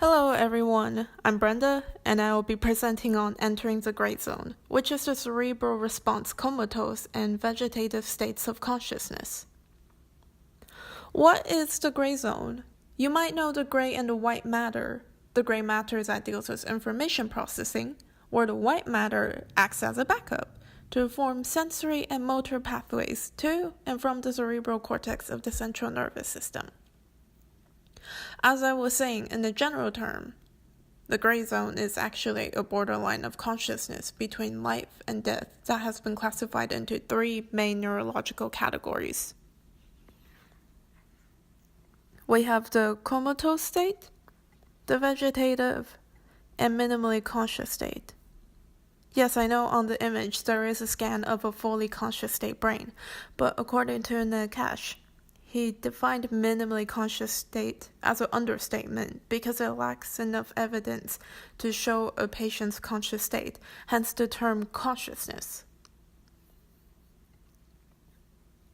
Hello everyone, I'm Brenda, and I will be presenting on entering the gray zone, which is the cerebral response comatose and vegetative states of consciousness. What is the gray zone? You might know the gray and the white matter. The gray matter that deals with information processing, where the white matter acts as a backup to form sensory and motor pathways to and from the cerebral cortex of the central nervous system. As I was saying in the general term, the gray zone is actually a borderline of consciousness between life and death that has been classified into three main neurological categories. We have the comatose state, the vegetative, and minimally conscious state. Yes, I know on the image there is a scan of a fully conscious state brain, but according to Nakash, he defined minimally conscious state as an understatement because it lacks enough evidence to show a patient's conscious state, hence the term consciousness.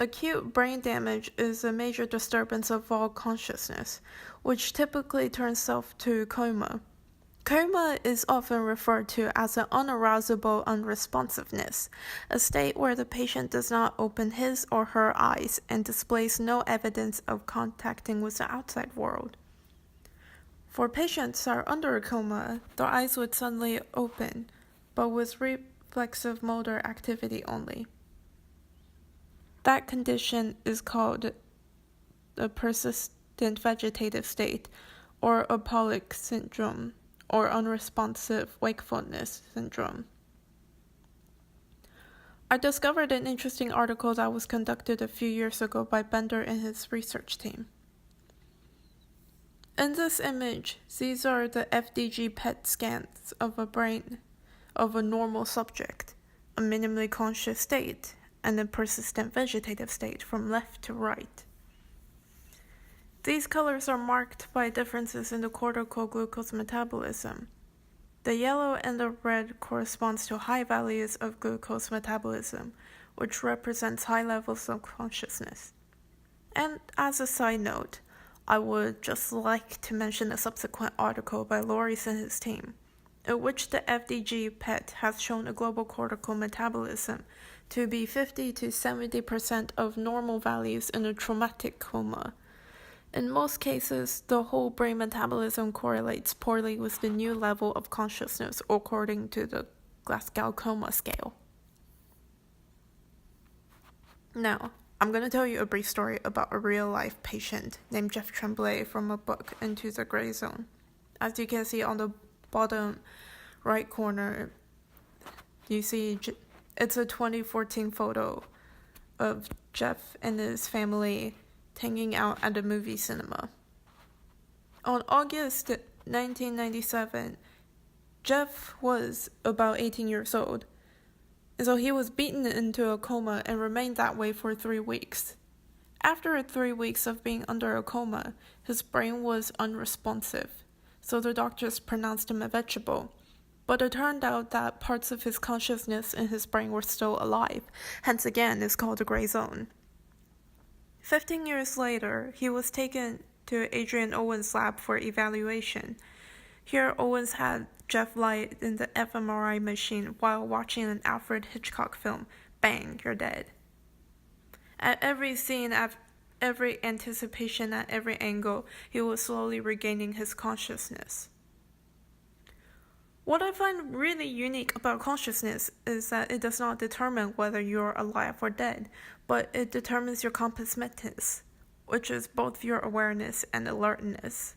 Acute brain damage is a major disturbance of all consciousness, which typically turns self to coma. Coma is often referred to as an unarousable unresponsiveness, a state where the patient does not open his or her eyes and displays no evidence of contacting with the outside world. For patients that are under a coma, their eyes would suddenly open, but with reflexive motor activity only. That condition is called a persistent vegetative state, or apolic syndrome, or unresponsive wakefulness syndrome. I discovered an interesting article that was conducted a few years ago by Bender and his research team. In this image, these are the FDG PET scans of a brain of a normal subject, a minimally conscious state, and a persistent vegetative state from left to right. These colors are marked by differences in the cortical glucose metabolism. The yellow and the red corresponds to high values of glucose metabolism, which represents high levels of consciousness. And as a side note, I would just like to mention a subsequent article by Loris and his team, in which the FDG PET has shown a global cortical metabolism to be 50 to 70% of normal values in a traumatic coma. In most cases, the whole brain metabolism correlates poorly with the new level of consciousness according to the Glasgow Coma Scale. Now, I'm going to tell you a brief story about a real-life patient named Jeff Tremblay from a book, Into the Gray Zone. As you can see on the bottom right corner, you see it's a 2014 photo of Jeff and his family hanging out at a movie cinema. On August 1997, Jeff was about 18 years old, and so he was beaten into a coma and remained that way for 3 weeks. After 3 weeks of being under a coma, his brain was unresponsive, so the doctors pronounced him a vegetable. But it turned out that parts of his consciousness in his brain were still alive, hence again it's called the gray zone. 15 years later, he was taken to Adrian Owens' lab for evaluation. Here, Owens had Jeff lie in the fMRI machine while watching an Alfred Hitchcock film, Bang, You're Dead. At every scene, at every anticipation, at every angle, he was slowly regaining his consciousness. What I find really unique about consciousness is that it does not determine whether you're alive or dead, but it determines your compos mentis, which is both your awareness and alertness.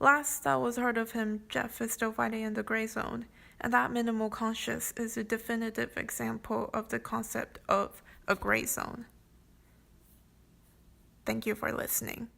Last that was heard of him, Jeff is still fighting in the gray zone, and that minimal conscious is a definitive example of the concept of a gray zone. Thank you for listening.